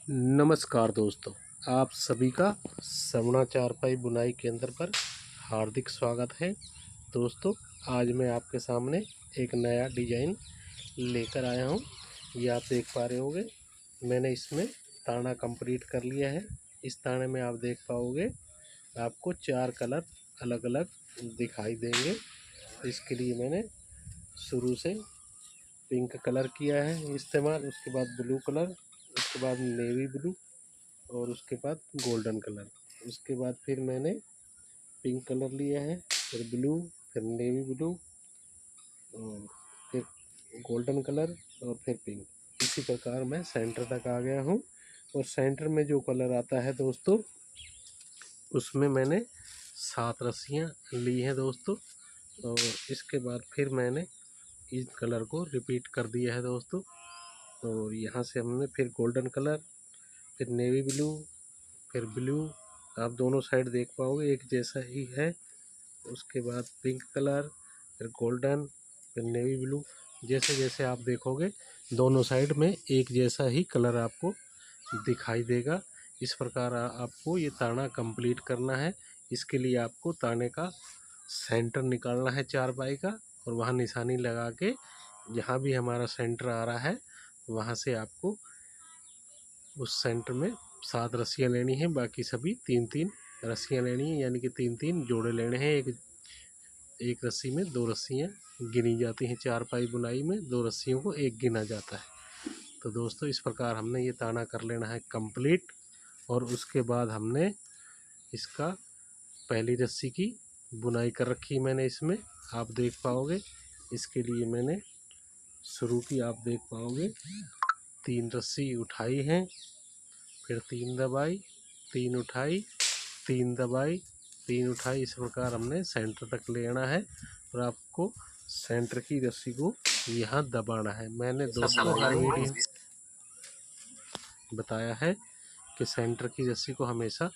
नमस्कार दोस्तों, आप सभी का सवना चारपाई बुनाई केंद्र पर हार्दिक स्वागत है। दोस्तों, आज मैं आपके सामने एक नया डिजाइन लेकर आया हूं। ये आप देख पा रहे होंगे, मैंने इसमें ताना कंप्लीट कर लिया है। इस ताने में आप देख पाओगे आपको 4 कलर अलग अलग दिखाई देंगे। इसके लिए मैंने शुरू से पिंक कलर किया है इस्तेमाल, उसके बाद ब्लू कलर, उसके बाद नेवी ब्लू और उसके बाद गोल्डन कलर। उसके बाद फिर मैंने पिंक कलर लिया है, फिर ब्लू, फिर नेवी ब्लू और फिर गोल्डन कलर और फिर पिंक। इसी प्रकार मैं सेंटर तक आ गया हूँ। और सेंटर में जो कलर आता है दोस्तों, उसमें मैंने 7 रस्सियाँ ली हैं दोस्तों। और इसके बाद फिर मैंने इस कलर को रिपीट कर दिया है दोस्तों। और यहाँ से हमने फिर गोल्डन कलर, फिर नेवी ब्लू, फिर ब्लू, आप दोनों साइड देख पाओगे एक जैसा ही है। उसके बाद पिंक कलर, फिर गोल्डन, फिर नेवी ब्लू। जैसे जैसे आप देखोगे दोनों साइड में एक जैसा ही कलर आपको दिखाई देगा। इस प्रकार आपको ये ताना कंप्लीट करना है। इसके लिए आपको ताने का सेंटर निकालना है चारपाई का, और वहाँ निशानी लगा के जहाँ भी हमारा सेंटर आ रहा है वहाँ से आपको उस सेंटर में 7 रस्सियाँ लेनी है। बाकी सभी 3-3 रस्सियाँ लेनी है, यानी कि 3-3 जोड़े लेने हैं। एक रस्सी में 2 रस्सियाँ गिनी जाती हैं। चारपाई बुनाई में 2 रस्सियों को एक गिना जाता है। तो दोस्तों, इस प्रकार हमने ये ताना कर लेना है कंप्लीट। और उसके बाद हमने इसका पहली रस्सी की बुनाई कर रखी मैंने इसमें, आप देख पाओगे। इसके लिए मैंने शुरू की, आप देख पाओगे 3 रस्सी उठाई हैं, फिर 3 दबाई, 3 उठाई, 3 दबाई, 3 उठाई। इस प्रकार हमने सेंटर तक ले आना है। और आपको सेंटर की रस्सी को यहाँ दबाना है। मैंने दोस्तों हर वीडियो बताया है कि सेंटर की रस्सी को हमेशा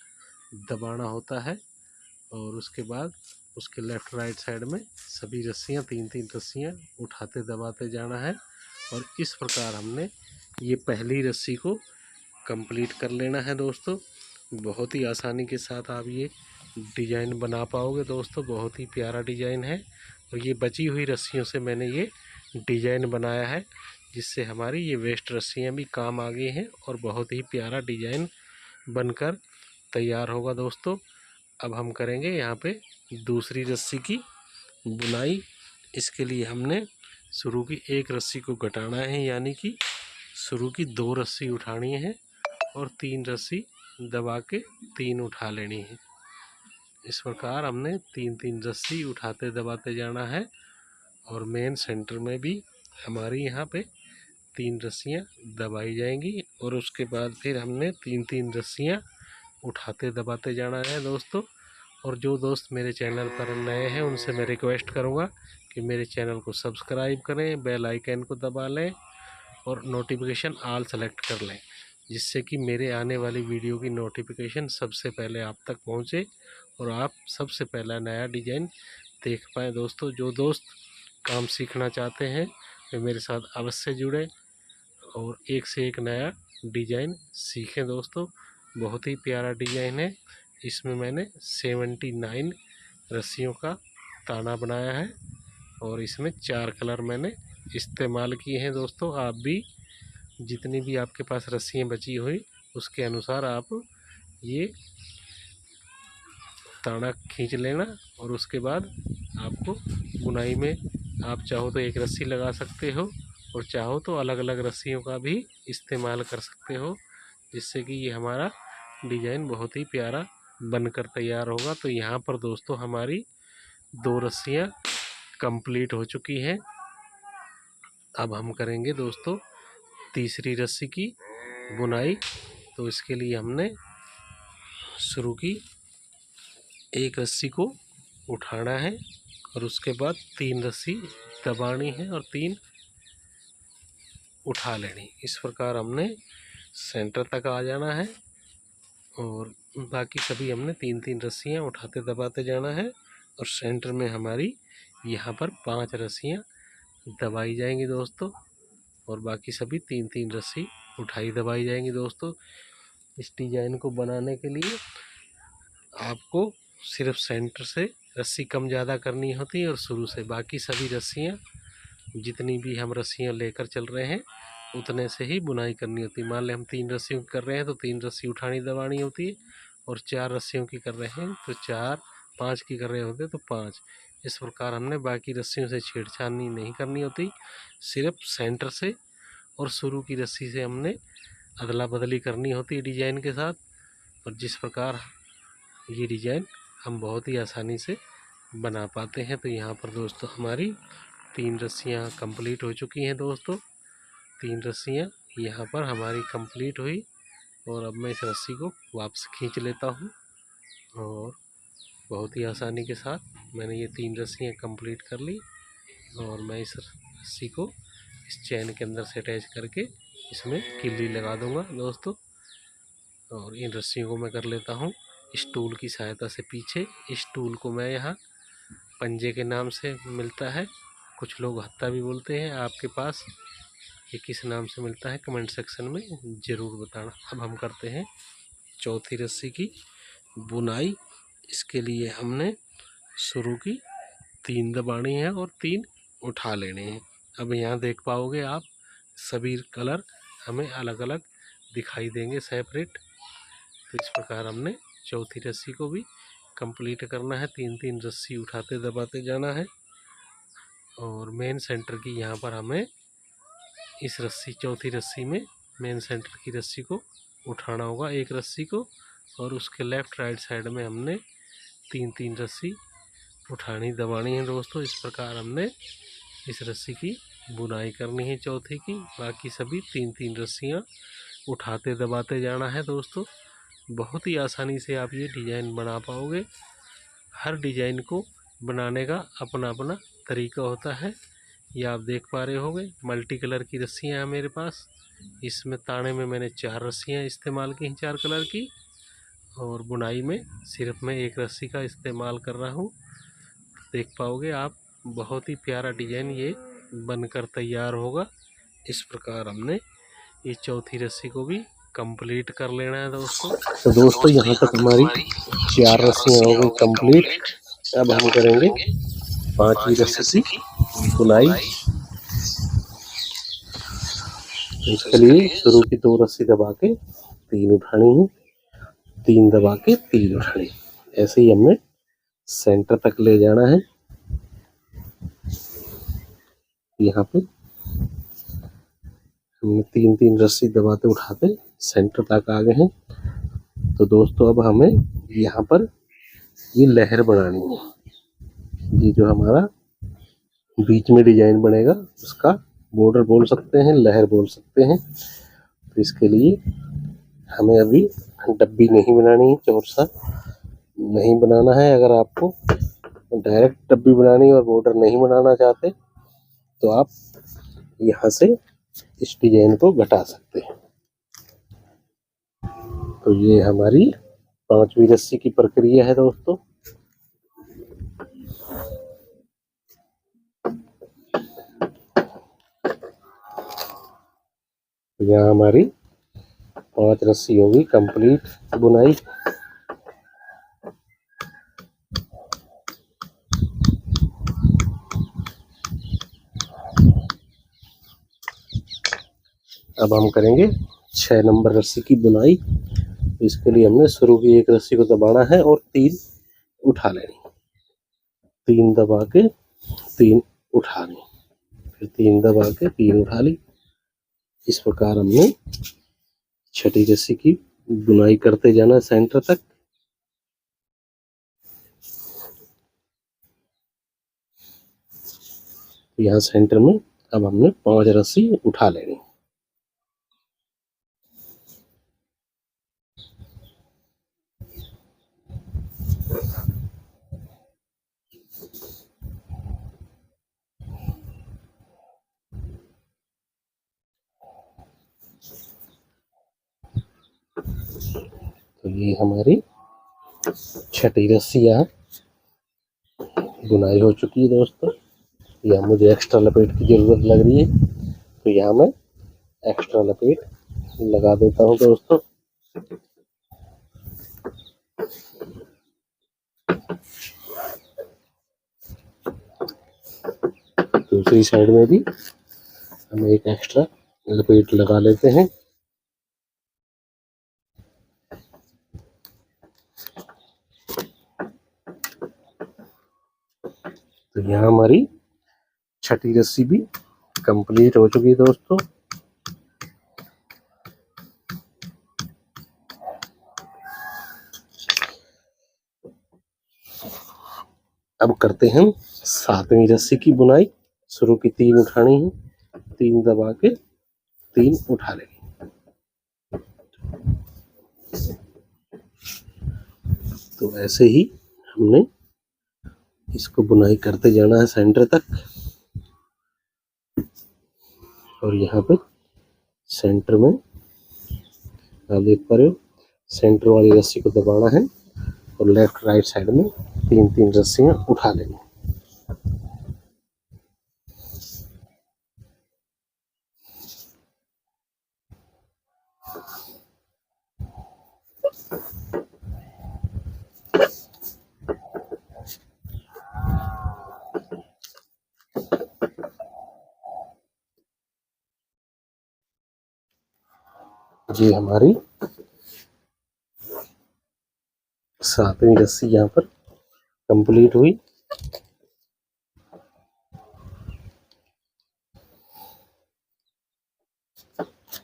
दबाना होता है। और उसके बाद उसके लेफ़्ट राइट साइड में सभी रस्सियाँ 3-3 रस्सियाँ उठाते दबाते जाना है। और इस प्रकार हमने ये पहली रस्सी को कंप्लीट कर लेना है दोस्तों। बहुत ही आसानी के साथ आप ये डिज़ाइन बना पाओगे दोस्तों। बहुत ही प्यारा डिज़ाइन है। और ये बची हुई रस्सियों से मैंने ये डिज़ाइन बनाया है, जिससे हमारी ये वेस्ट रस्सियाँ भी काम आ गई हैं और बहुत ही प्यारा डिज़ाइन बनकर तैयार होगा दोस्तों। अब हम करेंगे यहाँ पे दूसरी रस्सी की बुनाई। इसके लिए हमने शुरू की एक रस्सी को घटाना है, यानी कि शुरू की 2 रस्सी उठानी है और 3 रस्सी दबा के 3 उठा लेनी है। इस प्रकार हमने 3-3 रस्सी उठाते दबाते जाना है। और मेन सेंटर में भी हमारी यहाँ पे 3 रस्सियाँ दबाई जाएंगी। और उसके बाद फिर हमने 3-3 रस्सियाँ उठाते दबाते जाना है दोस्तों। और जो दोस्त मेरे चैनल पर नए हैं उनसे मैं रिक्वेस्ट करूँगा कि मेरे चैनल को सब्सक्राइब करें, बेल आइकन को दबा लें और नोटिफिकेशन ऑल सेलेक्ट कर लें, जिससे कि मेरे आने वाली वीडियो की नोटिफिकेशन सबसे पहले आप तक पहुंचे और आप सबसे पहला नया डिज़ाइन देख पाएँ दोस्तों। जो दोस्त काम सीखना चाहते हैं वे मेरे साथ अवश्य जुड़ें और एक से एक नया डिज़ाइन सीखें दोस्तों। बहुत ही प्यारा डिज़ाइन है। इसमें मैंने 79 रस्सियों का ताना बनाया है और इसमें 4 कलर मैंने इस्तेमाल किए हैं दोस्तों। आप भी जितनी भी आपके पास रस्सियाँ बची हुई उसके अनुसार आप ये ताना खींच लेना। और उसके बाद आपको बुनाई में आप चाहो तो एक रस्सी लगा सकते हो और चाहो तो अलग अलग रस्सियों का भी इस्तेमाल कर सकते हो, जिससे कि ये हमारा डिज़ाइन बहुत ही प्यारा बनकर तैयार होगा। तो यहाँ पर दोस्तों हमारी 2 रस्सियाँ कंप्लीट हो चुकी हैं। अब हम करेंगे दोस्तों तीसरी रस्सी की बुनाई। तो इसके लिए हमने शुरू की एक रस्सी को उठाना है और उसके बाद 3 रस्सी दबानी है और 3 उठा लेनी। इस प्रकार हमने सेंटर तक आ जाना है और बाकी सभी हमने 3-3 रस्सियाँ उठाते दबाते जाना है। और सेंटर में हमारी यहाँ पर 5 रस्सियाँ दबाई जाएंगी दोस्तों। और बाकी सभी 3-3 रस्सी उठाई दबाई जाएंगी। दोस्तों इस डिजाइन को बनाने के लिए आपको सिर्फ सेंटर से रस्सी कम ज़्यादा करनी होती है और शुरू से बाकी सभी रस्सियाँ जितनी भी हम रस्सियाँ लेकर चल रहे हैं उतने से ही बुनाई करनी होती है। मान लें हम 3 रस्सियों की कर रहे हैं तो 3 रस्सी उठानी दबानी होती है, और 4 रस्सियों की कर रहे हैं तो 4, 5 की कर रहे होते हैं तो 5। इस प्रकार हमने बाकी रस्सियों से छेड़छाड़ नहीं करनी होती, सिर्फ सेंटर से और शुरू की रस्सी से हमने अदला बदली करनी होती है डिजाइन के साथ। और जिस प्रकार ये डिजाइन हम बहुत ही आसानी से बना पाते हैं। तो यहाँ पर दोस्तों हमारी 3 रस्सियाँ कंप्लीट हो चुकी हैं। दोस्तों 3 रस्सियाँ यहाँ पर हमारी कंप्लीट हुई, और अब मैं इस रस्सी को वापस खींच लेता हूँ, और बहुत ही आसानी के साथ मैंने ये 3 रस्सियाँ कंप्लीट कर ली। और मैं इस रस्सी को इस चैन के अंदर से अटैच करके इसमें किल्ली लगा दूंगा दोस्तों। और इन रस्सियों को मैं कर लेता हूँ इस टूल की सहायता से पीछे। इस टूल को मैं यहाँ पंजे के नाम से मिलता है, कुछ लोग हत्था भी बोलते हैं। आपके पास ये किस नाम से मिलता है कमेंट सेक्शन में ज़रूर बताना। अब हम करते हैं चौथी रस्सी की बुनाई। इसके लिए हमने शुरू की 3 दबानी है और 3 उठा लेने हैं। अब यहाँ देख पाओगे आप सभी कलर हमें अलग अलग दिखाई देंगे सेपरेट। तो इस प्रकार हमने चौथी रस्सी को भी कंप्लीट करना है, 3-3 रस्सी उठाते दबाते जाना है। और मेन सेंटर की यहाँ पर हमें इस रस्सी चौथी रस्सी में मेन सेंटर की रस्सी को उठाना होगा, एक रस्सी को, और उसके लेफ़्ट राइट साइड में हमने 3-3 रस्सी उठानी दबानी है। दोस्तों इस प्रकार हमने इस रस्सी की बुनाई करनी है चौथी की। बाकी सभी 3-3 रस्सियाँ उठाते दबाते जाना है। दोस्तों बहुत ही आसानी से आप ये डिज़ाइन बना पाओगे। हर डिज़ाइन को बनाने का अपना अपना तरीका होता है। ये आप देख पा रहे होंगे मल्टी कलर की रस्सियाँ हैं मेरे पास। इसमें ताने में मैंने 4 रस्सियाँ इस्तेमाल की हैं 4 कलर की, और बुनाई में सिर्फ मैं एक रस्सी का इस्तेमाल कर रहा हूँ। देख पाओगे आप बहुत ही प्यारा डिज़ाइन ये बनकर तैयार होगा। इस प्रकार हमने ये चौथी रस्सी को भी कंप्लीट कर लेना है दोस्तों। तो दोस्तों यहाँ तक हमारी 4 रस्सियाँ हो गई कंप्लीट। अब हम करेंगे 5वीं रस्सी की बुनाई। इसके लिए शुरू की 2 रस्सी दबा के 3 उठानी है, 3 दबा के 3 उठानी। ऐसे ही हमने सेंटर तक ले जाना है। यहाँ पे हमने 3-3 रस्सी दबाते उठाते सेंटर तक आ गए हैं। तो दोस्तों अब हमें यहाँ पर ये लहर बनानी है। ये जो हमारा बीच में डिजाइन बनेगा उसका बॉर्डर बोल सकते हैं, लहर बोल सकते हैं। तो इसके लिए हमें अभी डब्बी नहीं बनानी है, चौरसा नहीं बनाना है। अगर आपको डायरेक्ट डब्बी बनानी और बॉर्डर नहीं बनाना चाहते तो आप यहाँ से इस डिजाइन को घटा सकते हैं। तो ये हमारी 5वीं रस्सी की प्रक्रिया है दोस्तों। यहाँ हमारी 5 रस्सी होगी कंप्लीट बुनाई। अब हम करेंगे 6 नंबर रस्सी की बुनाई। इसके लिए हमने शुरू की एक रस्सी को दबाना है और 3 उठा लेनी, 3 दबा के 3 उठा ली, फिर 3 दबा के 3 उठा ली। इस प्रकार हमने 6ठी रस्सी की बुनाई करते जाना सेंटर तक। यहाँ सेंटर में अब हमने 5 रस्सी उठा लेनी। तो ये हमारी 6ठी रस्सियाँ बुनाई हो चुकी है दोस्तों। यह मुझे एक्स्ट्रा लपेट की ज़रूरत लग रही है तो यहाँ मैं एक्स्ट्रा लपेट लगा देता हूँ दोस्तों। दूसरी साइड में भी हम एक एक्स्ट्रा लपेट लगा लेते हैं। तो यहाँ हमारी छठी रस्सी भी कंप्लीट हो चुकी है दोस्तों। अब करते हैं 7वीं रस्सी की बुनाई। शुरू की 3 उठानी है, 3 दबा के 3 उठा लेंगे। तो ऐसे ही हमने इसको बुनाई करते जाना है सेंटर तक। और यहाँ पे सेंटर में आप देख पा रहे हो, सेंटर वाली रस्सी को दबाना है और लेफ्ट राइट साइड में 3-3 रस्सियां उठा लेंगे। ये हमारी 7वीं रस्सी यहाँ पर कंप्लीट हुई।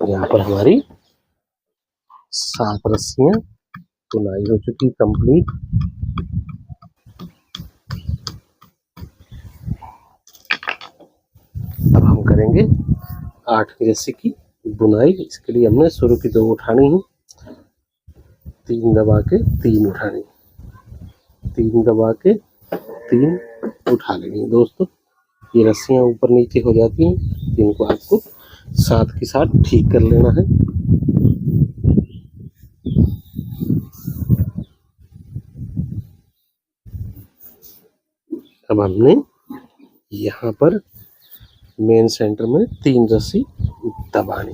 यहाँ पर हमारी 7 रस्सियां बुनाई हो चुकी कंप्लीट। अब हम करेंगे 8वीं रस्सी की बुनाई। इसके लिए हमने शुरू की 2 उठानी है, 3 दबा के 3 उठानी, 3 दबा के 3 उठा लेंगे दोस्तों। ये रस्सियां ऊपर नीचे हो जाती हैं, जिनको आपको साथ के साथ ठीक कर लेना है। अब हमने यहाँ पर मेन सेंटर में 3 रस्सी दबानी।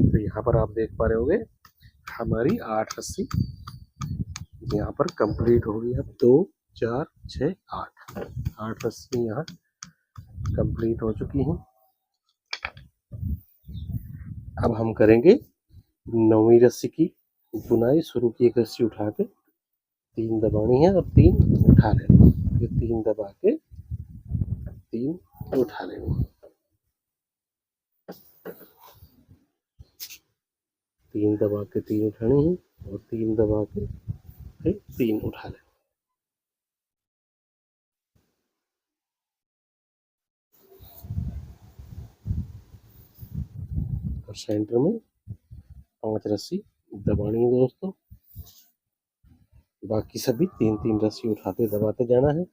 तो यहाँ पर आप देख पा रहे होंगे हमारी 8 रस्सी यहाँ पर कंप्लीट हो गई। अब 2 4 6 8 रस्सी यहाँ कंप्लीट हो चुकी हैं। अब हम करेंगे 9वीं रस्सी की बुनाई। शुरू की 1 रस्सी उठा के 3 दबानी है और 3 उठा लेंगे। ये 3 दबा के 3 उठा लेंगे, 3 दबा के 3 उठानी है और 3 दबा के फिर 3 उठा लेंगे। और सेंटर में 5 रस्सी दबानी है दोस्तों। बाकी सभी 3-3 रस्सी उठाते दबाते जाना है।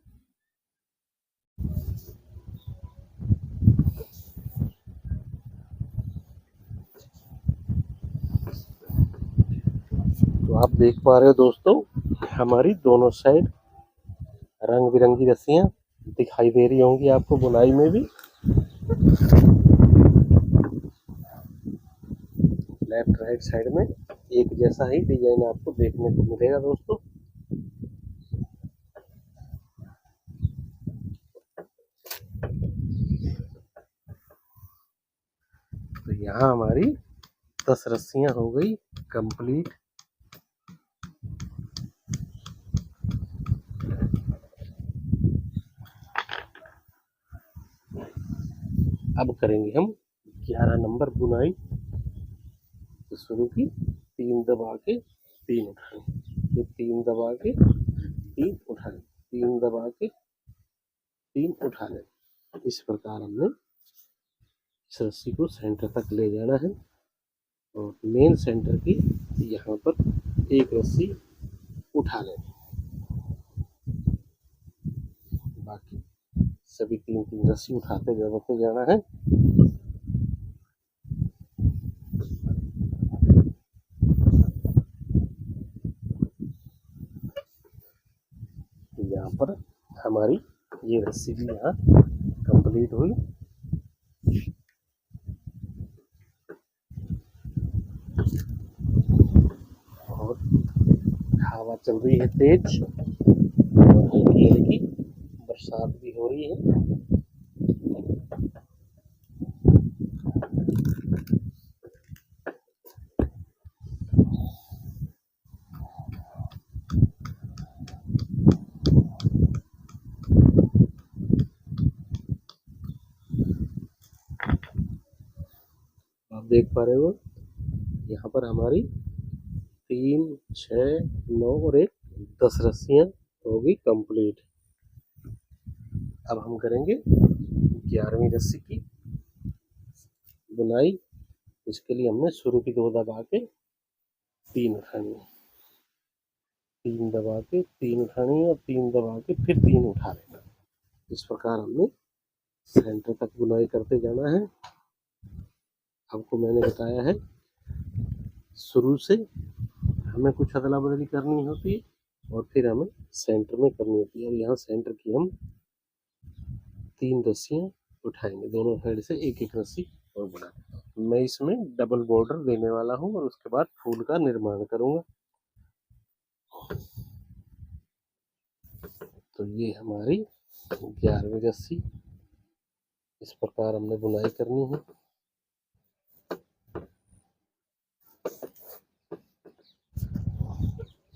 तो आप देख पा रहे हो दोस्तों, हमारी दोनों साइड रंग बिरंगी रस्सियां दिखाई दे रही होंगी आपको बुनाई में भी। लेफ्ट राइट साइड में एक जैसा ही डिजाइन आपको देखने को मिलेगा दोस्तों। तो यहाँ हमारी 10 रस्सियां हो गई कंप्लीट। अब करेंगे हम 11 नंबर बुनाई। तो शुरू की 3 दबा के तीन उठानी, फिर तीन दबा के तीन उठानी, तीन दबा के तीन उठा लेना। इस प्रकार हमने इस रस्सी को सेंटर तक ले जाना है और मेन सेंटर की यहाँ पर एक रस्सी उठा लेनी, बाकी सभी तीन तीन रस्सी उठाते जाना है। यहाँ पर हमारी ये रस्सी भी यहाँ कंप्लीट हुई। और हवा चल रही है तेज और हल्की हल्की बरसात भी हो रही है। आप देख पा रहे हो यहाँ पर हमारी 3, 6, 9 और 1 10 रस्सियाँ होगी कंप्लीट। अब हम करेंगे 11वीं रस्सी की बुनाई। इसके लिए हमने शुरू की 2 दबा के 3 उठानी है, 3 दबा के 3 उठानी है और 3 दबा के फिर 3 उठा लेना। इस प्रकार हमने सेंटर तक बुनाई करते जाना है। आपको मैंने बताया है शुरू से हमें कुछ अदला बदली करनी होती है और फिर हमें सेंटर में करनी होती है। और यहाँ सेंटर की हम 3 रस्सियाँ उठाएंगे, दोनों साइड से एक एक रस्सी और बना। मैं इसमें डबल बॉर्डर देने वाला हूँ और उसके बाद फूल का निर्माण करूँगा। तो ये हमारी 11वीं रस्सी, इस प्रकार हमने बुनाई करनी है।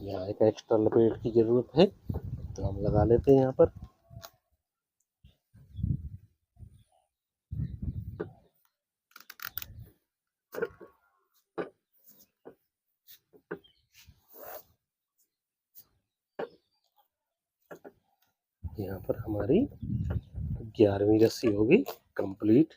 यहाँ एक एक्स्ट्रा लपेट की जरूरत है तो हम लगा लेते हैं यहाँ पर। यहाँ पर हमारी 11वीं रस्सी होगी कंप्लीट।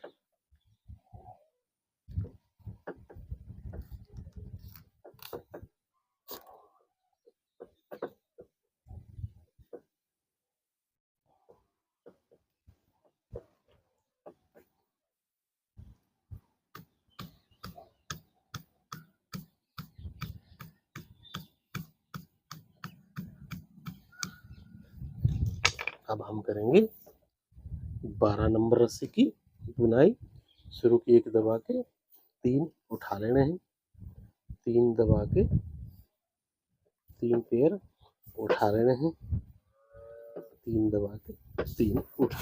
अब हम करेंगे 12 नंबर रस्सी की बुनाई। शुरू की 1 दबा के 3 उठा लेने हैं, 3 दबा के 3 पेयर उठा लेने हैं, 3 दबा के 3 उठा,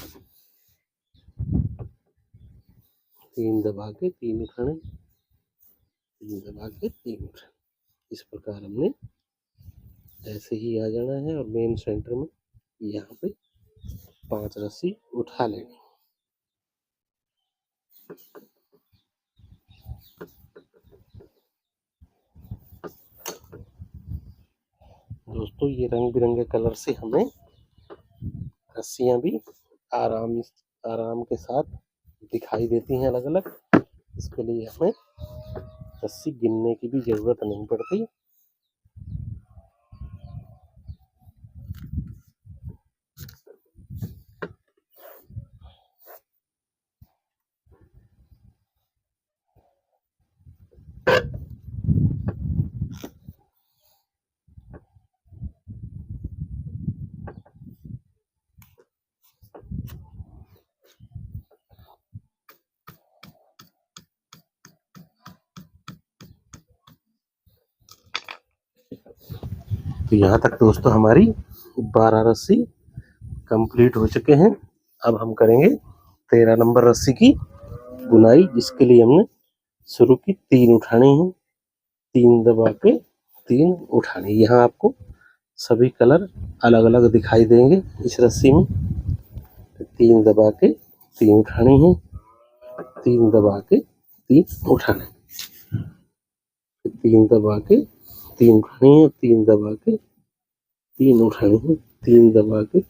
3 दबा के 3 उठाने, 3 दबा के 3 उठाने। इस प्रकार हमने ऐसे ही आ जाना है और मेन सेंटर में यहाँ पे 5 रस्सी उठा लेनी। दोस्तों ये रंग बिरंगे कलर से हमें रस्सियाँ भी आराम के साथ दिखाई देती हैं अलग अलग। इसके लिए हमें रस्सी गिनने की भी जरूरत नहीं पड़ती। तो यहाँ तक दोस्तों हमारी 12 रस्सी कंप्लीट हो चुके हैं। अब हम करेंगे 13 नंबर रस्सी की बुनाई, जिसके लिए हमने शुरू की 3 उठानी है, 3 दबा के 3 उठानी। यहाँ आपको सभी कलर अलग अलग दिखाई देंगे इस रस्सी में। 3 दबा के 3 उठानी है, 3 दबा के 3 उठाने, 3 दबा के तीन उठानी है, तीन दबा के तीन उठानी है, तीन दबा के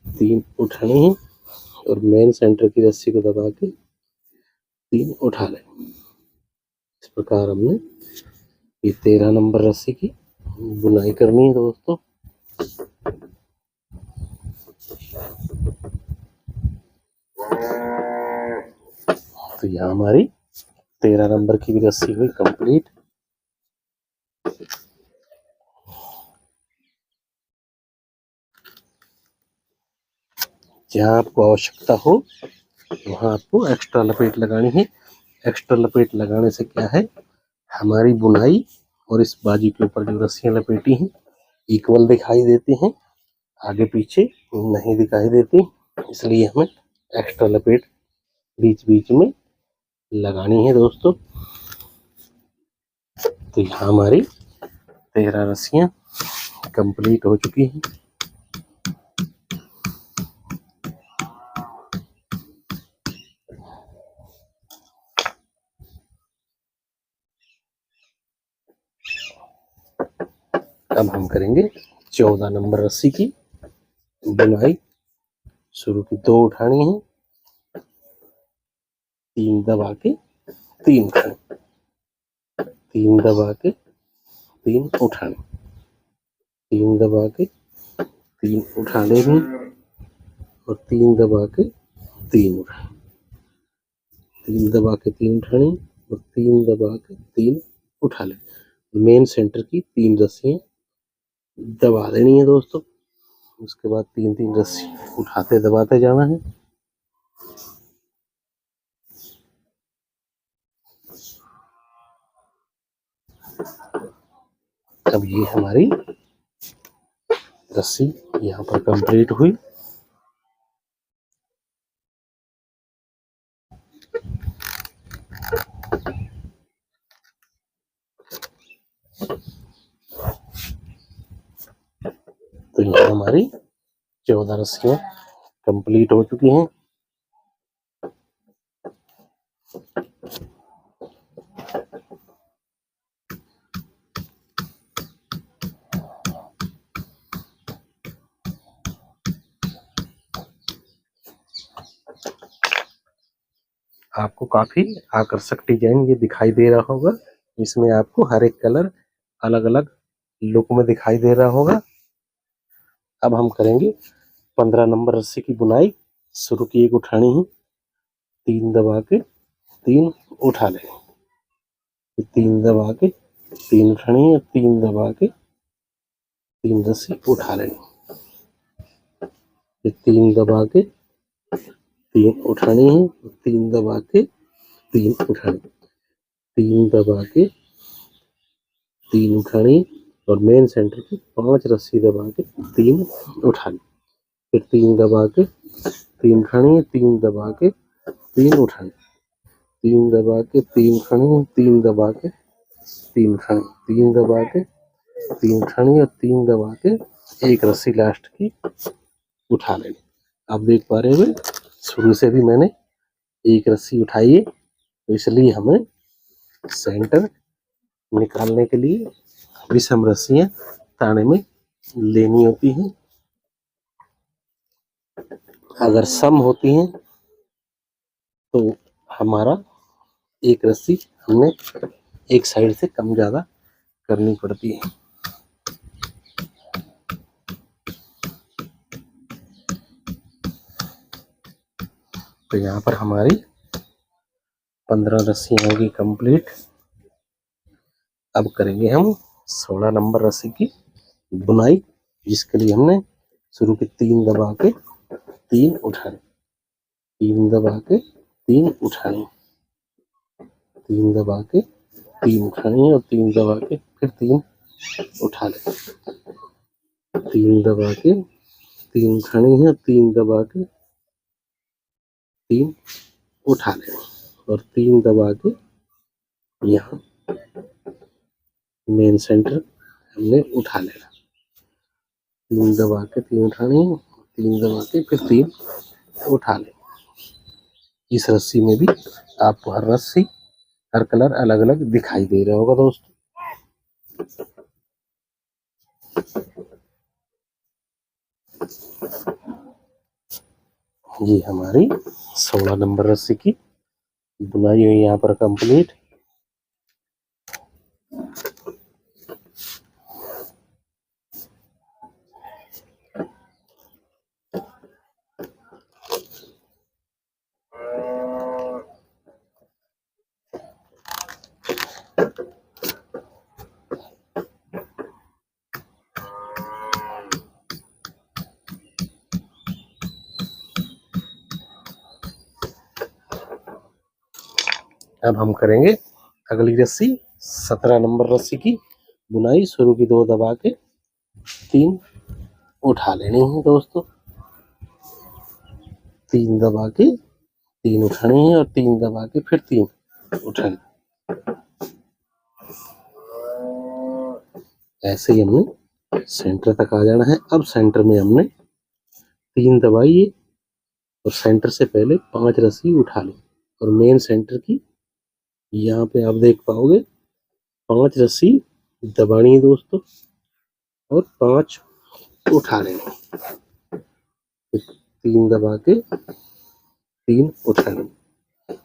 तीन उठानी है और मेन सेंटर की रस्सी को दबा के तीन उठा लें। इस प्रकार हमने ये 13 नंबर रस्सी की बुनाई करनी है दोस्तों। तो यहाँ हमारी 13 नंबर की भी रस्सी हुई कंप्लीट। जहाँ आपको आवश्यकता हो वहाँ आपको एक्स्ट्रा लपेट लगानी है। एक्स्ट्रा लपेट लगाने से क्या है, हमारी बुनाई और इस बाजू के ऊपर जो रस्सियाँ लपेटी हैं इक्वल दिखाई देती हैं, आगे पीछे नहीं दिखाई देती। इसलिए हमें एक्स्ट्रा लपेट बीच बीच में लगानी है दोस्तों। तो यहाँ हमारी 13 रस्सियाँ कंप्लीट हो चुकी हैं। अब हम करेंगे 14 नंबर रस्सी की बुनाई। शुरू की 2 उठानी है, 3 दबा के 3 उठानी, 3 दबा के 3 उठानी, 3 दबा के 3 उठा लेनी और 3 दबा के 3 उठानी, 3 दबा के 3 उठानी और 3 दबा के 3 उठा लेनी। मेन सेंटर की 3 रस्सियाँ दबा देनी है दोस्तों। उसके बाद 3 रस्सी उठाते दबाते जाना है। अब ये हमारी रस्सी यहाँ पर कंप्लीट हुई। तो यहाँ हमारी 14 रस्सियाँ कंप्लीट हो चुकी हैं। आपको काफी आकर्षक डिजाइन ये दिखाई दे रहा होगा। इसमें आपको हर एक कलर अलग अलग लुक में दिखाई दे रहा होगा। अब हम करेंगे 15 नंबर रस्सी की बुनाई। शुरू की 1 उठानी है, 3 दबा के 3 उठा लें, 3 दबा के 3 उठानी है, 3 दबा के 3 रस्सी उठा लें, 3 दबा के 3 उठानी है, 3 दबा के 3 उठानी, 3 दबा के 3 उठानी और मेन सेंटर की 5 रस्सी दबा के 3 उठानी, फिर 3 दबा के 3 उठानी है, 3 दबा के 3 उठानी, 3 दबा के 3 उठानी है, 3 दबा के 3 उठानी, 3 दबा के 3 उठानी और 3 दबा के एक रस्सी लास्ट की उठा लेनी। आप देख पा रहे हैं शुरू से भी मैंने एक रस्सी उठाई है, तो इसलिए हमें सेंटर निकालने के लिए विषम रस्सियां ताने में लेनी होती हैं। अगर सम होती हैं तो हमारा एक रस्सी हमने एक साइड से कम ज्यादा करनी पड़ती है। तो यहाँ पर हमारी 15 रस्सियां होगी कंप्लीट। अब करेंगे हम 16 नंबर रस्सी की बुनाई, जिसके लिए हमने शुरू के 3 दबा के 3 उठाने, 3 दबा के 3 उठाने, 3 दबा के 3 उठानी और 3 दबा के फिर 3 उठा लें, 3 दबा के 3 उठानी है, 3 दबा के 3 उठा लें और 3 दबा के यहाँ मेन सेंटर हमने उठा लेना, 3 दबा के 3 उठानी, 3 दबा के फिर 3 उठा लें। इस रस्सी में भी आपको हर रस्सी हर कलर अलग अलग दिखाई दे रहा होगा दोस्तों। ये हमारी 16 नंबर रस्सी की बुनाई हुई यहाँ पर कंप्लीट। अब हम करेंगे अगली रस्सी 17 नंबर रस्सी की बुनाई। शुरू की 2 दबा के 3 उठा लेनी है दोस्तों। 3 दबा के 3 उठानी है और 3 दबा के फिर 3 उठानी। ऐसे ही हमने सेंटर तक आ जाना है। अब सेंटर में हमने 3 दबाइए और सेंटर से पहले 5 रस्सी उठा ली और मेन सेंटर की यहाँ पे आप देख पाओगे 5 रस्सी दबानी है दोस्तों और 5 उठा लेना। 3 दबा के 3 उठा लेना।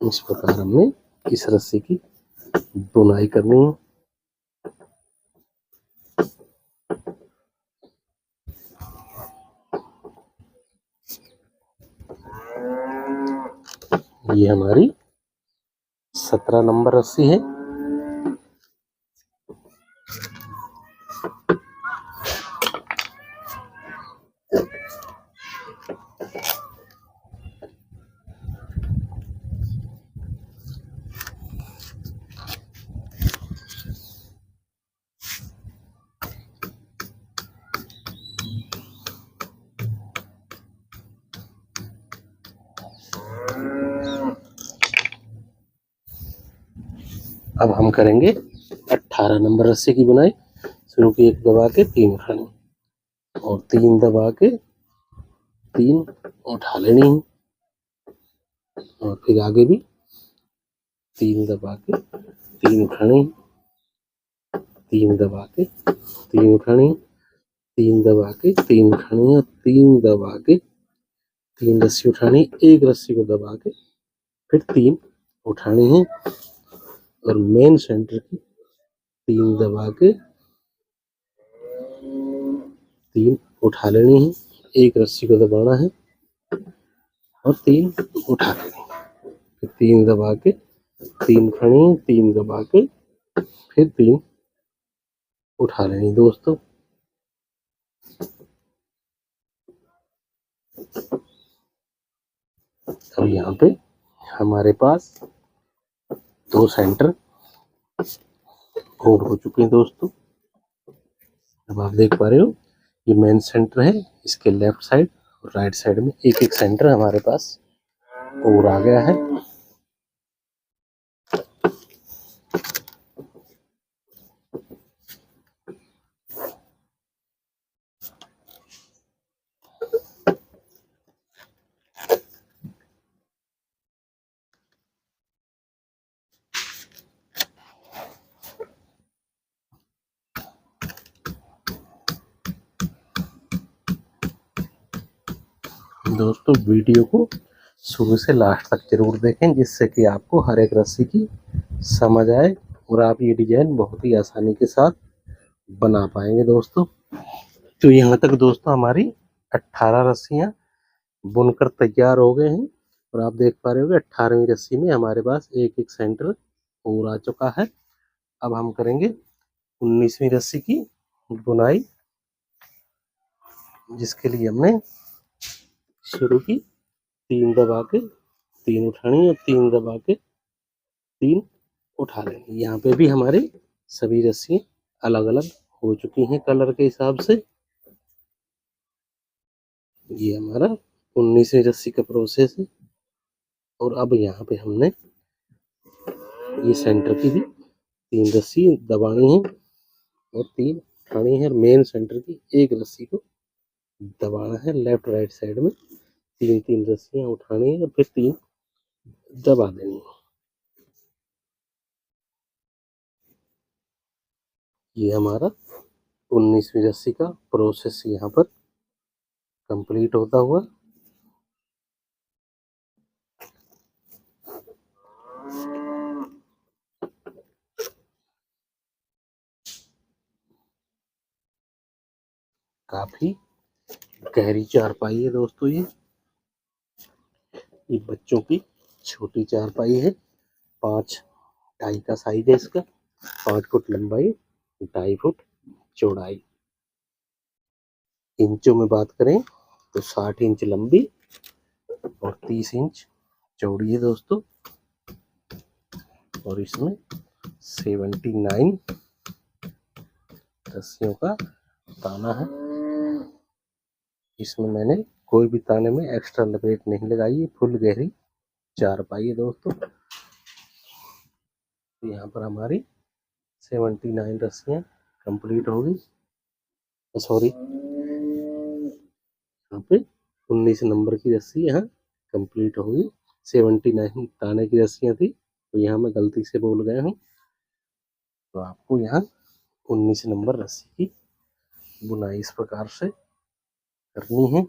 इस प्रकार हमने इस रस्सी की बुनाई करनी है। ये हमारी 17 नंबर रस्सी है। अब हम करेंगे 18 नंबर रस्सी की बुनाई। शुरू की 1 दबा के 3 उठानी और 3 दबा के 3 उठा लेनी और फिर आगे भी 3 दबा के 3 उठानी, 3 दबा के 3 उठानी, 3 दबा के 3 उठानी और 3 दबा के 3 रस्सी उठानी। 1 रस्सी को दबा के फिर 3 उठानी है और मेन सेंटर की 3 दबा के 3 उठा लेनी है। 1 रस्सी को दबाना है और 3 उठा लेनी, फिर 3 दबा के 3 उठानी, 3 दबा के फिर 3 उठा लेनी दोस्तों। अब यहाँ पे हमारे पास 2 सेंटर और हो चुके हैं दोस्तों। अब आप देख पा रहे हो ये मेन सेंटर है, इसके लेफ्ट साइड और राइट साइड में एक एक सेंटर हमारे पास और आ गया है। दोस्तों वीडियो को शुरू से लास्ट तक जरूर देखें जिससे कि आपको हर एक रस्सी की समझ आए और आप ये डिजाइन बहुत ही आसानी के साथ बना पाएंगे दोस्तों। तो यहाँ तक दोस्तों हमारी 18 रस्सियाँ बुनकर तैयार हो गए हैं और आप देख पा रहे होंगे 18वीं रस्सी में हमारे पास एक एक सेंटर और आ चुका है। अब हम करेंगे 19वीं रस्सी की बुनाई, जिसके लिए हमने शुरू की 3 दबा के 3 उठानी और 3 दबा के 3 उठा लेंगे। यहाँ पे भी हमारे सभी रस्सियाँ अलग अलग हो चुकी हैं कलर के हिसाब से। ये हमारा 19वीं रस्सी का प्रोसेस है और अब यहाँ पे हमने ये सेंटर की भी 3 रस्सी दबानी है और 3 उठानी है और मेन सेंटर की 1 रस्सी को दबाना है। लेफ्ट राइट साइड में 3 रस्सियाँ उठानी है और फिर 3 दबा देनी है। ये हमारा 19वीं रस्सी का प्रोसेस यहाँ पर कंप्लीट होता हुआ। काफी गहरी चारपाई है दोस्तों। ये बच्चों की छोटी चारपाई है। 5.5 का साइज है इसका। 5 फुट लंबाई, 2.5 फुट चौड़ाई। इंचों में बात करें तो 60 इंच लंबी और 30 इंच चौड़ी है दोस्तों। और इसमें 79 रस्सियों का ताना है। इसमें मैंने कोई भी ताने में एक्स्ट्रा लपेट नहीं लगाई है। फुल गहरी चारपाई है दोस्तों। यहाँ पर हमारी 79 रस्सियाँ कंप्लीट होगी। सॉरी, यहाँ पे 19 नंबर की रस्सी यहाँ कंप्लीट होगी। 79 ताने की रस्सियाँ थी तो यहाँ मैं गलती से बोल गया हूँ। तो आपको यहाँ 19 नंबर रस्सी की बुनाई इस प्रकार से करनी है।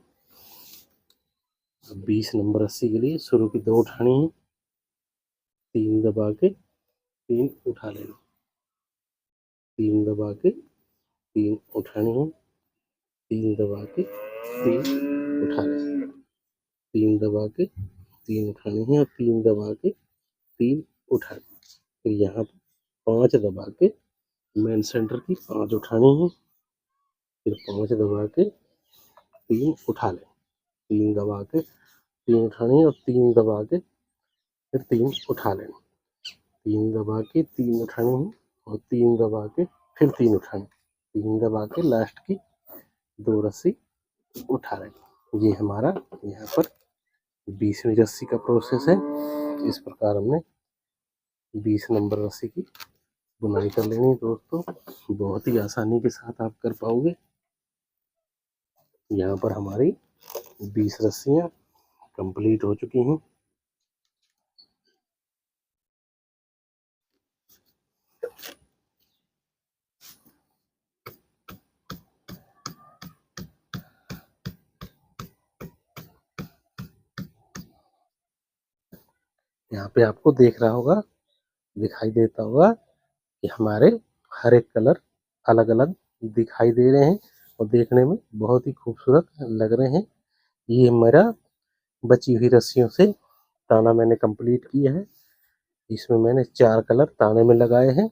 20 नंबर रस्सी के लिए शुरू की 2 उठानी है। 3 दबा के 3 उठा लेना। 3 दबा के 3 उठानी है। 3 दबा के 3 उठा लेना। 3 दबा के 3 उठानी है और 3 दबा के 3 उठा लेना। फिर यहाँ 5 दबा के मेन सेंटर की 5 उठानी है। फिर 5 दबा के 3 उठा लें। 3 दबा के 3 उठानी है और 3 दबा के फिर 3 उठा लेना। 3 दबा के 3 उठानी है और 3 दबा के फिर 3 उठानी। 3 दबा के लास्ट की 2 रस्सी उठा लेंगे। ये हमारा यहाँ पर 20वीं रस्सी का प्रोसेस है। इस प्रकार हमने 20 नंबर रस्सी की बुनाई कर लेनी है दोस्तों। बहुत ही आसानी के साथ आप कर पाओगे। यहाँ पर हमारी 20 रस्सियाँ कंप्लीट हो चुकी हैं। यहाँ पे आपको दिखाई देता होगा कि हमारे हर एक कलर अलग अलग दिखाई दे रहे हैं और देखने में बहुत ही खूबसूरत लग रहे हैं। ये मेरा बची हुई रस्सियों से ताना मैंने कंप्लीट किया है। इसमें मैंने 4 कलर ताने में लगाए हैं।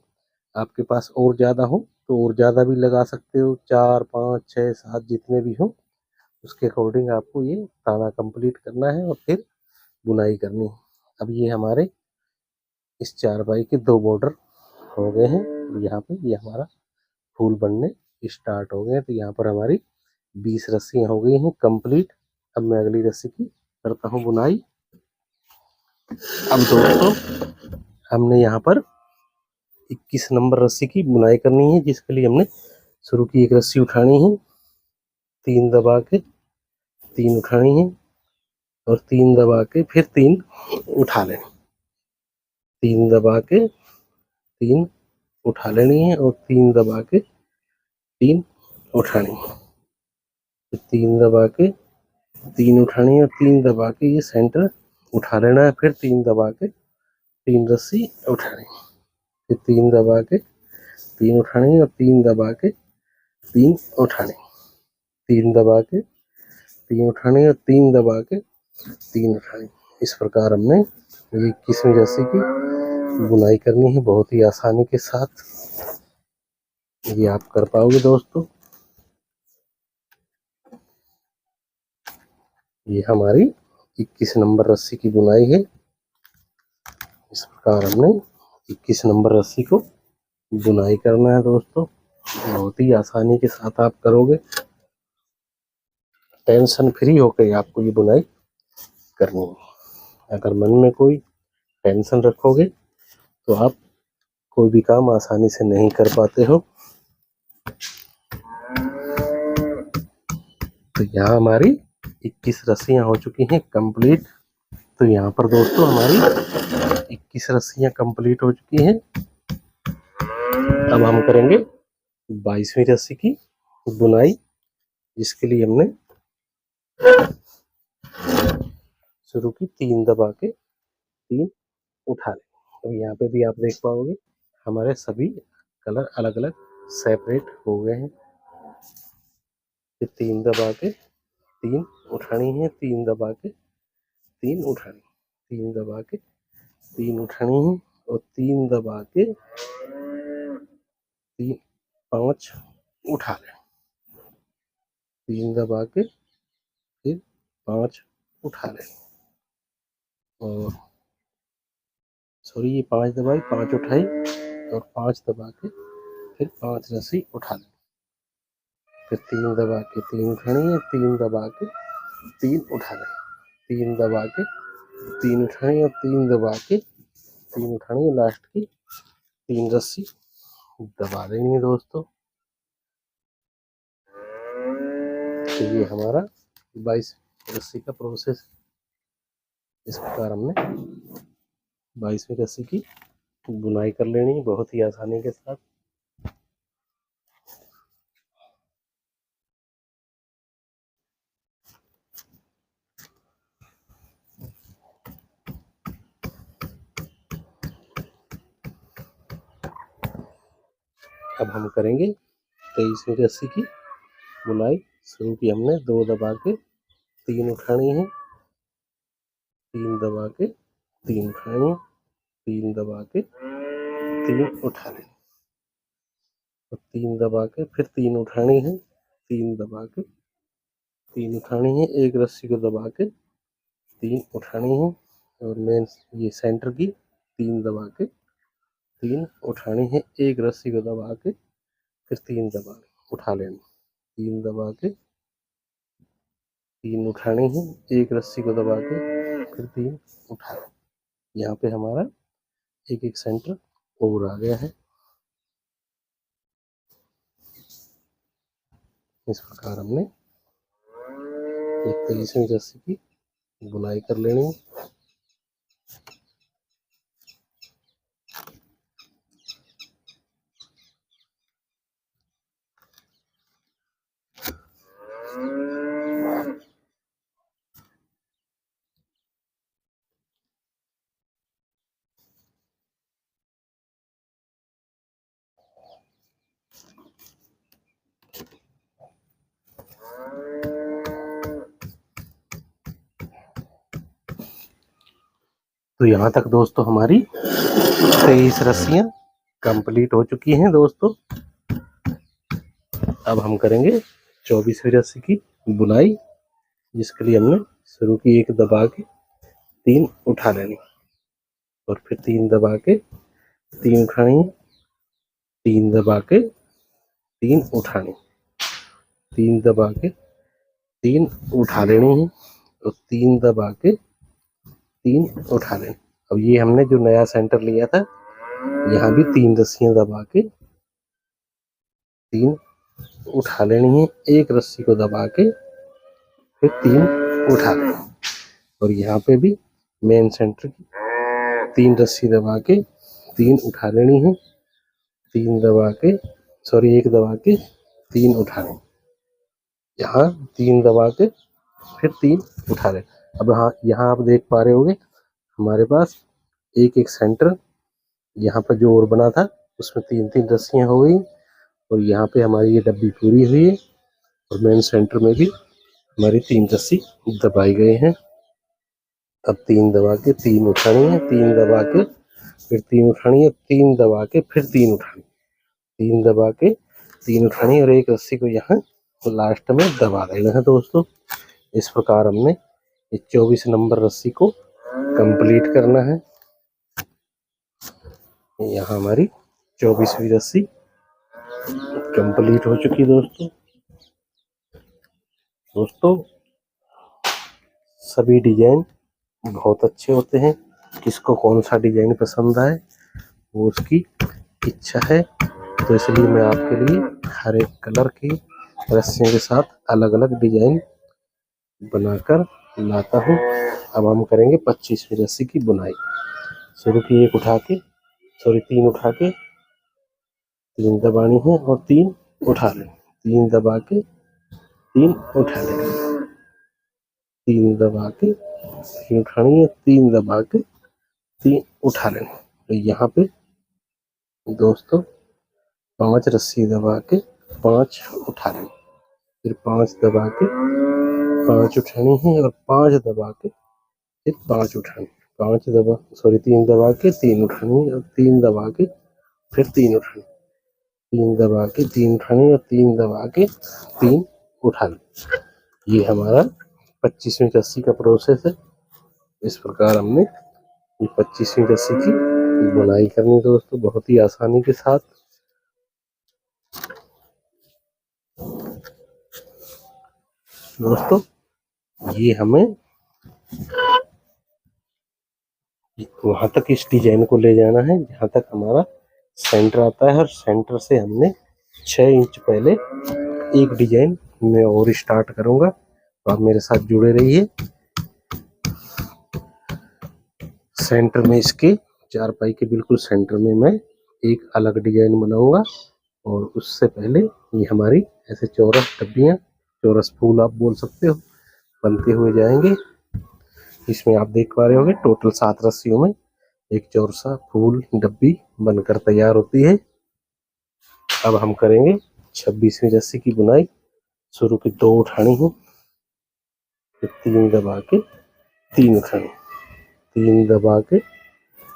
आपके पास और ज़्यादा हो तो और ज़्यादा भी लगा सकते हो। 4, 5, 6, 7 जितने भी हो उसके अकॉर्डिंग आपको ये ताना कंप्लीट करना है और फिर बुनाई करनी है। अब ये हमारे इस चारपाई के 2 बॉर्डर हो गए हैं। यहाँ पे ये हमारा फूल बनने स्टार्ट हो गए हैं। तो यहाँ पर हमारी 20 रस्सियाँ हो गई हैं कंप्लीट। अब मैं अगली रस्सी की करता हूँ बुनाई। अब दोस्तों हमने यहाँ पर 21 नंबर रस्सी की बुनाई करनी है, जिसके लिए हमने शुरू की 1 रस्सी उठानी है। 3 दबा के 3 उठानी है और 3 दबा के फिर 3 उठा लें। 3 दबा के 3 उठा लेनी है और 3 दबा के 3 उठानी है। 3 दबा के 3 उठानी है और 3 दबा के ये सेंटर उठा लेना है। फिर 3 दबा के 3 रस्सी उठानी है। फिर 3 दबा के 3 उठानी है और 3 दबा के 3 उठानी। 3 दबा के 3 उठानी है और 3 दबा के 3 उठानी। इस प्रकार हमने ये 21वीं रस्सी की बुनाई करनी है बहुत ही आसानी के साथ। ये आप कर पाओगे दोस्तों। ये हमारी 21 नंबर रस्सी की बुनाई है। इस प्रकार हमने 21 नंबर रस्सी को बुनाई करना है दोस्तों। बहुत ही आसानी के साथ आप करोगे। टेंशन फ्री होकर आपको ये बुनाई करनी है। अगर मन में कोई टेंशन रखोगे तो आप कोई भी काम आसानी से नहीं कर पाते हो। तो यहाँ हमारी 21 रस्सियाँ हो चुकी हैं कंप्लीट। तो यहाँ पर दोस्तों हमारी 21 रस्सियाँ कंप्लीट हो चुकी हैं। अब हम करेंगे 22वीं रस्सी की बुनाई, जिसके लिए हमने शुरू की 3 दबा के 3 उठा लें। तो यहाँ पे भी आप देख पाओगे हमारे सभी कलर अलग अलग सेपरेट हो गए हैं। 3 दबा के 3 उठानी है, 3 दबा के 3 उठानी, 3 दबा के 3 उठानी है और 3 दबा के 5 उठा लें, 3 दबा के फिर 5 उठा लें। और सॉरी, ये 5 दबाई 5 उठाई और 5 दबा के फिर 5 रस्सी उठा लें। फिर 3 दबा के 3 उठानी है, 3 दबा के 3 उठा लें, 3 दबा के 3 उठानी और 3 दबा के 3 उठानी है। लास्ट की 3 रस्सी दबा देनी है दोस्तों। तो ये हमारा 22 रस्सी का प्रोसेस। इस प्रकार हमने 22वीं रस्सी की बुनाई कर लेनी है बहुत ही आसानी के साथ। अब हम करेंगे 23वीं रस्सी की बुनाई। शुरू की हमने 2 दबा के 3 उठानी है, 3 दबा के 3 उठानी है, 3 दबा के 3 उठा लें और 3 दबा के फिर 3 उठानी है, 3 दबा के 3 उठानी है, एक रस्सी को दबा के 3 उठानी है और मेन ये सेंटर की 3 दबा के 3 उठानी है, एक रस्सी को दबा के फिर 3 दबा उठा लेनी, 3 दबा के 3 उठानी है, एक रस्सी को दबा के फिर 3 उठा लें। यहाँ पे हमारा एक एक सेंटर और आ गया है। इस प्रकार हमने 23वीं रस्सी की बुनाई कर लेनी है। तो यहाँ तक दोस्तों हमारी 23 रस्सियाँ कंप्लीट हो चुकी हैं दोस्तों। अब हम करेंगे 24वीं रस्सी की बुनाई, जिसके लिए हमने शुरू की 1 दबा के 3 उठा लेनी और फिर 3 दबा के 3 उठानी, 3 दबा के 3 उठानी, 3 दबा के 3 उठा लेनी है और 3 दबा के 3 उठा लेनी। अब ये हमने जो नया सेंटर लिया था, यहाँ भी 3 रस्सियाँ दबा के 3 उठा लेनी है, एक रस्सी को दबा के फिर 3 उठा लेनी और यहाँ पे भी मेन सेंटर की 3 रस्सी दबा के 3 उठा लेनी है, 3 दबा के सॉरी 1 दबा के 3 उठा लेनी, यहाँ 3 दबा के फिर 3 उठा लें। अब यहाँ आप देख पा रहे होंगे हमारे पास एक एक सेंटर यहाँ पर जो और बना था उसमें 3-3 रस्सियाँ हो गई और यहाँ पे हमारी ये डब्बी पूरी हुई है और मेन सेंटर में भी हमारी 3 रस्सी दबाई गई हैं। अब 3 दबा के 3 उठानी है, 3 दबा के फिर 3 उठानी है, 3 दबा के फिर 3 उठानी, 3 दबा के 3 उठानी और एक रस्सी को यहाँ लास्ट में दबा देना है दोस्तों। इस प्रकार हमने ये 24 नंबर रस्सी को कंप्लीट करना है। यहाँ हमारी 24वीं रस्सी कंप्लीट हो चुकी है दोस्तों। सभी डिजाइन बहुत अच्छे होते हैं, किसको कौन सा डिजाइन पसंद आए वो उसकी इच्छा है, तो इसलिए मैं आपके लिए हर एक कलर की रस्सियों के साथ अलग अलग डिजाइन बनाकर लाता हूँ। अब हम करेंगे 25वीं रस्सी की बुनाई। शुरू की 1 उठा के 3 उठा के 3 दबानी है और 3 उठा लें, 3 दबा के 3 उठा लेंगे, 3 दबा के 3 उठानी है, 3 दबा के 3 उठा लेंगे। तो यहाँ पे दोस्तों 5 रस्सी दबा के 5 उठा लेंगे, फिर 5 दबा के 5 उठानी है और 5 दबा के फिर 5 उठानी, 3 दबा के 3 उठानी और 3 दबा के फिर 3 उठानी, 3 दबा के 3 उठानी और 3 दबा के 3 उठानी। ये हमारा 25वीं रस्सी का प्रोसेस है। इस प्रकार हमने ये 25वीं रस्सी की बुनाई करनी दोस्तों, बहुत ही आसानी के साथ। दोस्तों ये हमें वहां तक इस डिजाइन को ले जाना है जहां तक हमारा सेंटर आता है, और सेंटर से हमने 6 इंच पहले एक डिजाइन में और स्टार्ट करूंगा, तो आप मेरे साथ जुड़े रहिए। सेंटर में इसके चारपाई के बिल्कुल सेंटर में मैं एक अलग डिजाइन बनाऊंगा, और उससे पहले ये हमारी ऐसे चौरस डब्बियां, चौरस फूल आप बोल सकते हो, बनते हुए जाएंगे। इसमें आप देख पा रहे होंगे टोटल 7 रस्सियों में एक चौरसा फूल डब्बी बनकर तैयार होती है। अब हम करेंगे 26वीं रस्सी की बुनाई। शुरू की 2 उठानी है, फिर 3 दबा के 3 उठानी, 3 दबा के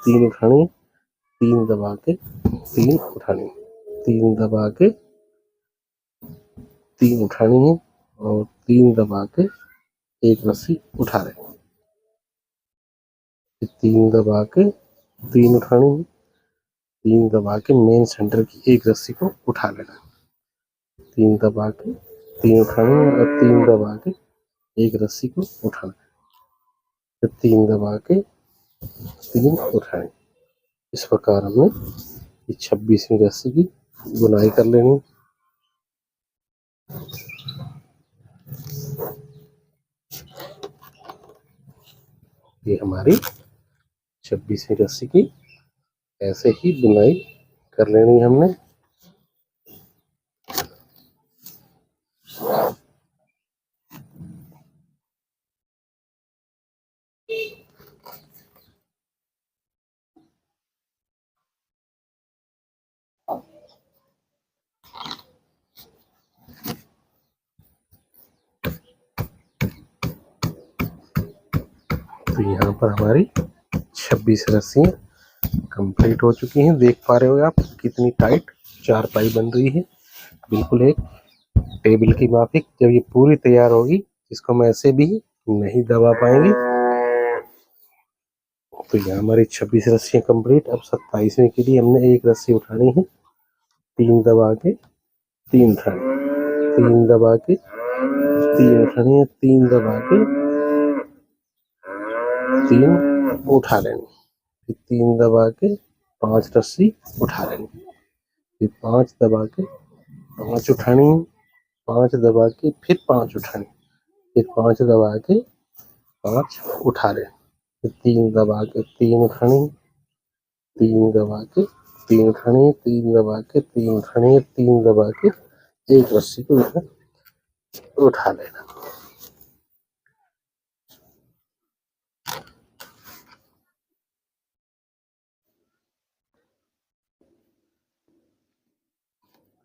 3 उठानी, 3 दबा के 3 उठानी, 3 दबा के 3 उठानी है और 3 दबा के एक रस्सी उठा रहे हैं, फिर 3 दबा के 3 उठानी है, 3 दबा के मेन सेंटर की एक रस्सी को उठा लेना, 3 दबा के 3 उठानी है और 3 दबा के एक रस्सी को उठाना, फिर 3 दबा के 3 उठानी। इस प्रकार हमने ये 26वीं रस्सी की बुनाई कर लेनी। ये हमारी 26वीं रस्सी की ऐसे ही बुनाई कर लेनी हमने। तो यहाँ पर हमारी 26 रस्सियाँ कंप्लीट हो चुकी हैं। देख पा रहे हो आप कितनी टाइट चारपाई बन रही है, बिल्कुल एक टेबल की माफिक। जब ये पूरी तैयार होगी, इसको हम ऐसे भी नहीं दबा पाएंगे। तो यहाँ हमारी 26 रस्सियाँ कंप्लीट। अब 27वीं के लिए हमने एक रस्सी उठानी है, 3 दबा के 3 उठानी, 3 दबा के 3 उठानी है, 3 दबा के 3 उठा लेनी, फिर 3 दबा के 5 रस्सी उठा लेनी, फिर 5 दबा के 5 उठानी, 5 दबा के फिर 5 उठानी, फिर 5 दबा के 5 उठा लेनी, फिर 3 दबा के 3 उठानी, 3 दबा के 3 उठानी, 3 दबा के 3 उठानी, 3 दबा के एक रस्सी को उठा लेना।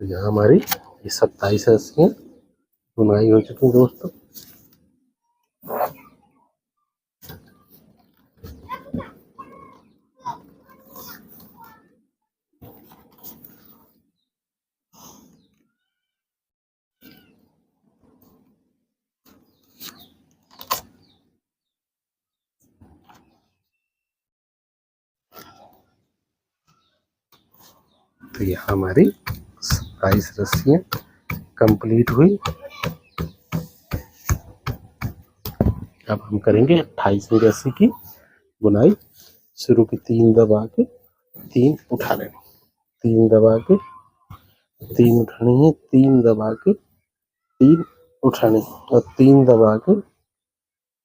तो यहाँ हमारी ये 27 रस्सियाँ बुनाई हो चुकी दोस्तों। तो यहाँ हमारी 27 रस्सियाँ कंप्लीट हुई। अब हम करेंगे 28वीं रस्सी की बुनाई। शुरू की 3 दबा के 3 उठा लेनी, 3 दबा के 3 उठानी है, 3 दबा के 3 उठानी और 3 दबा के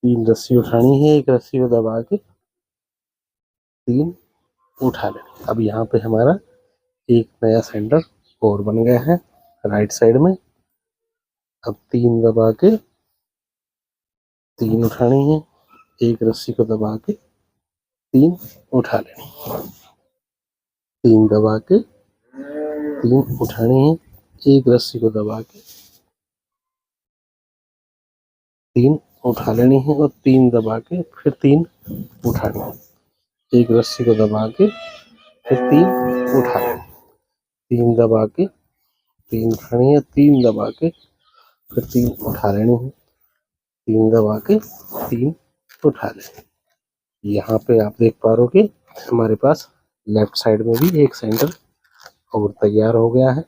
3 रस्सी उठानी है, एक रस्सी को दबा के 3 उठा लेनी। अब यहाँ पे हमारा एक नया सेंटर और बन गया है राइट साइड में। अब 3 दबा के 3 उठानी है, एक रस्सी को दबा के 3 उठा लेनी, 3 दबा के 3 उठानी है, एक रस्सी को दबा के 3 उठा लेनी है और 3 दबा के फिर 3 उठानी है, एक रस्सी को दबा के फिर 3 उठा लेनी, 3 दबा के 3 उठानी है, 3 दबा के फिर 3 उठा लेनी है, 3 दबा के 3 उठा लेनी। यहाँ पे आप देख पा रहे हो हमारे पास लेफ्ट साइड में भी एक सेंटर और तैयार हो गया है।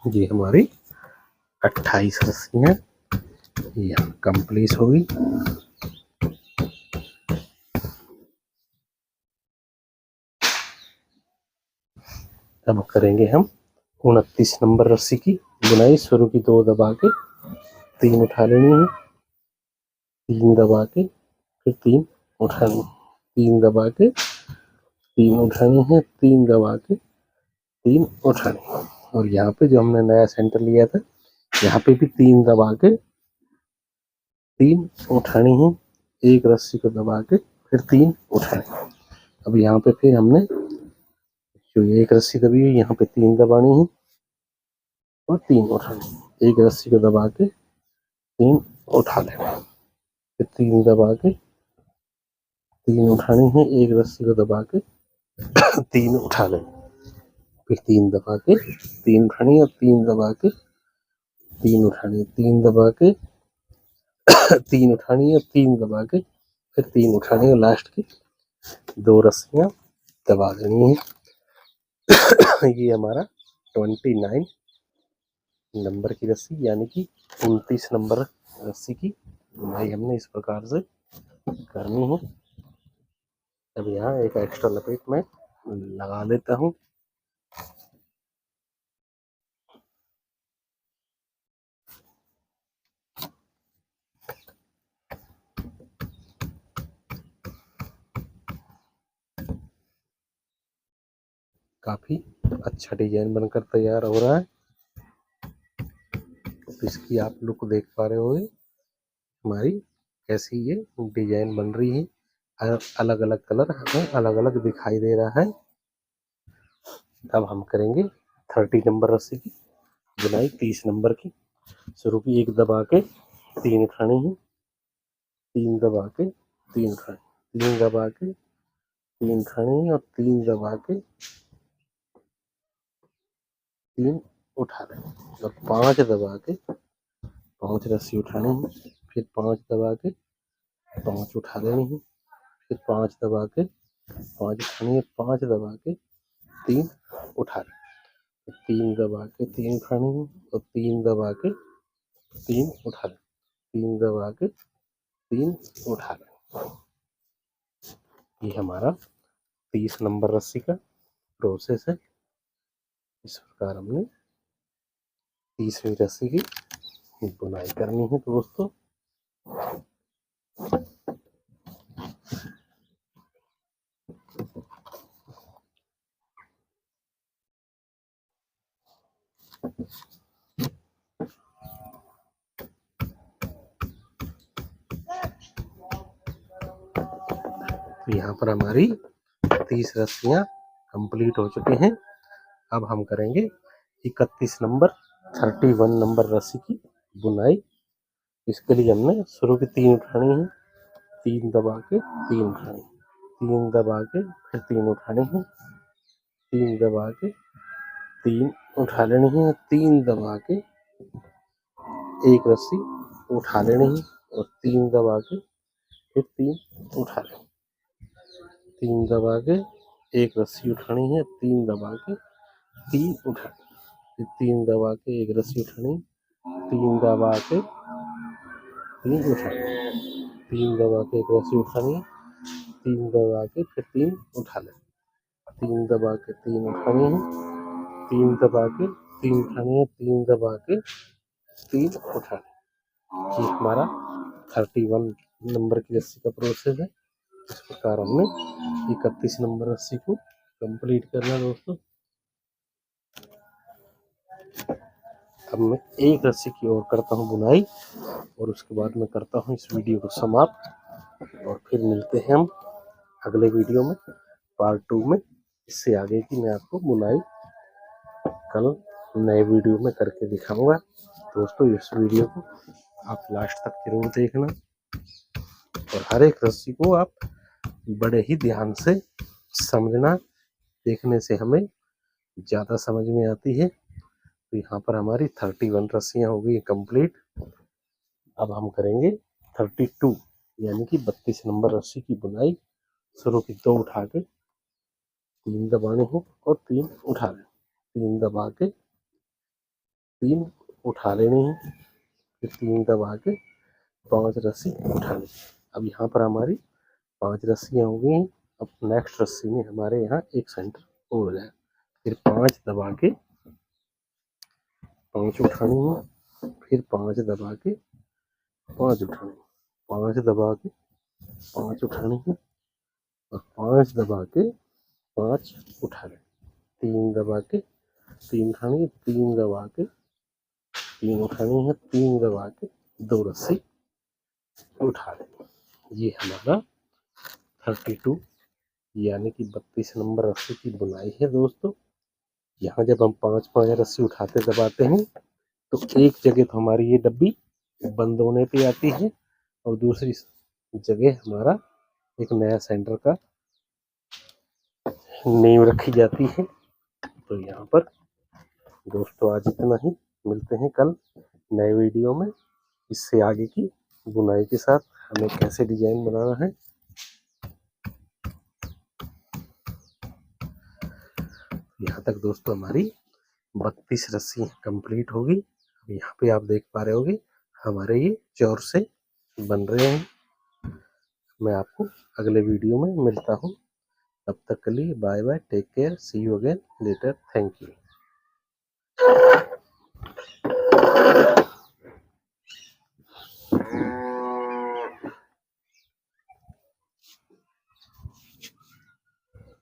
ये हमारी 28 रस्सियाँ यहाँ कंप्लीट होगी। अब करेंगे हम 29 नंबर रस्सी की बुनाई। शुरू की 2 दबा के 3 उठा लेनी है, 3 दबा के फिर 3 उठानी, 3 दबा के 3 उठानी है, 3 दबा के 3 उठानी। और यहाँ पे जो हमने नया सेंटर लिया था यहाँ पे भी 3 दबा के 3 उठानी है, एक रस्सी को दबा के फिर 3 उठानी। अब यहाँ पे फिर हमने जो एक रस्सी दबी है यहाँ पे 3 दबानी है और 3 उठानी, एक रस्सी को दबा के 3 उठा लेना, फिर 3 दबा के 3 उठानी है, एक रस्सी को दबा के 3 उठा लेना, फिर 3 दबा के 3 उठानी और 3 दबा के 3 उठानी, 3 दबा के 3 उठानी है, 3 दबा के फिर 3 उठानी है, लास्ट की 2 रस्सियाँ दबा देनी है। ये हमारा 29 नंबर की रस्सी यानी कि 29 नंबर रस्सी की बुनाई हमने इस प्रकार से करनी है। अब यहाँ एक एक्स्ट्रा लपेट मैं लगा लेता हूँ। काफी अच्छा डिजाइन बनकर तैयार हो रहा है। तो इसकी आप लुक देख पा रहे होंगे हमारी कैसी ये डिजाइन बन रही है। अलग अलग कलर हमें अलग अलग दिखाई दे रहा है। अब हम करेंगे 30 नंबर रस्सी की बुनाई 30 नंबर की। शुरू की 1 दबा के 3 उठानी है, 3 दबा के 3 उठानी, 3 दबा के 3 उठानी और 3 दबा के 3 उठा लेंगे और 5 दबा के 5 रस्सी उठानी है, फिर 5 दबा के 5 उठा लेनी है, फिर 5 दबा के 5 उठानी है, 5 दबा के 3 उठा लें, 3 दबा के 3 उठानी है और 3 दबा के 3 उठा लें, 3 दबा के 3 उठा लें। ये हमारा 30 नंबर रस्सी का प्रोसेस है। इस प्रकार हमने 30वीं रस्सी की बुनाई करनी है दोस्तों। तो यहाँ पर हमारी 30 रस्सियाँ कंप्लीट हो चुकी हैं। अब हम करेंगे 31 नंबर 31 नंबर रस्सी की बुनाई। इसके लिए हमने शुरू की 3 उठानी है, 3 दबा के 3 उठानी, 3 दबा के फिर 3 उठानी है, 3 दबा के 3 उठा लेनी है, 3 दबा के एक रस्सी उठा लेनी है और 3 दबा के फिर 3 उठा लेनी, 3 दबा के एक रस्सी उठानी है, 3 दबा के 3 उठानी, फिर 3 दबा के एक रस्सी उठानी, 3 दबा के 3 उठानी, 3 दबा के एक रस्सी उठानी, 3 दबा के फिर 3 उठा लें, 3 दबा के 3 उठानी है, 3 दबा के 3 उठानी है, 3 दबा के 3 उठानी। ये हमारा 31 नंबर की रस्सी का प्रोसेस है। इस प्रकार हमने 31 नंबर रस्सी को कंप्लीट करना दोस्तों। अब मैं एक रस्सी की ओर करता हूँ बुनाई और उसके बाद मैं करता हूँ इस वीडियो को समाप्त और फिर मिलते हैं हम अगले वीडियो में पार्ट 2 में। इससे आगे की मैं आपको बुनाई कल नए वीडियो में करके दिखाऊंगा दोस्तों। इस वीडियो को आप लास्ट तक जरूर देखना और हर एक रस्सी को आप बड़े ही ध्यान से समझना। देखने से हमें ज़्यादा समझ में आती है। तो यहाँ पर हमारी 31 रस्सियाँ हो गई कंप्लीट। अब हम करेंगे 32 यानी कि 32 नंबर रस्सी की बुनाई। शुरू की 2 उठा के 3 दबाने हैं और 3 उठा लें, 3 दबा के 3 उठा लेने हैं, फिर 3 दबा के 5 रस्सी उठा लें। अब यहाँ पर हमारी 5 रस्सियाँ हो गई हैं। अब नेक्स्ट रस्सी में हमारे यहाँ एक सेंटर हो जाए, फिर 5 दबा के 5 उठानी है, फिर 5 दबा के 5 उठानी, 5 दबा के 5 उठानी है और 5 दबा के 5 उठा लें, 3 दबा के 3 उठानी है, 3 दबा के 3 उठानी है, 3 दबा के 2 रस्सी उठा लें। ये हमारा 32 यानी कि 32 नंबर रस्सी की बुनाई है दोस्तों। यहाँ जब हम 5-5 रस्सी उठाते दबाते हैं तो एक जगह तो हमारी ये डब्बी बंद होने पे आती है और दूसरी जगह हमारा एक नया सेंटर का नींव रखी जाती है। तो यहाँ पर दोस्तों आज इतना ही, मिलते हैं कल नए वीडियो में इससे आगे की बुनाई के साथ हमें कैसे डिजाइन बनाना है। यहाँ तक दोस्तों हमारी 32 रस्सी कंप्लीट होगी। अब यहाँ पे आप देख पा रहे होगे हमारे ये चौर से बन रहे हैं। मैं आपको अगले वीडियो में मिलता हूँ, तब तक के लिए bye bye, take care, see you again later, thank you.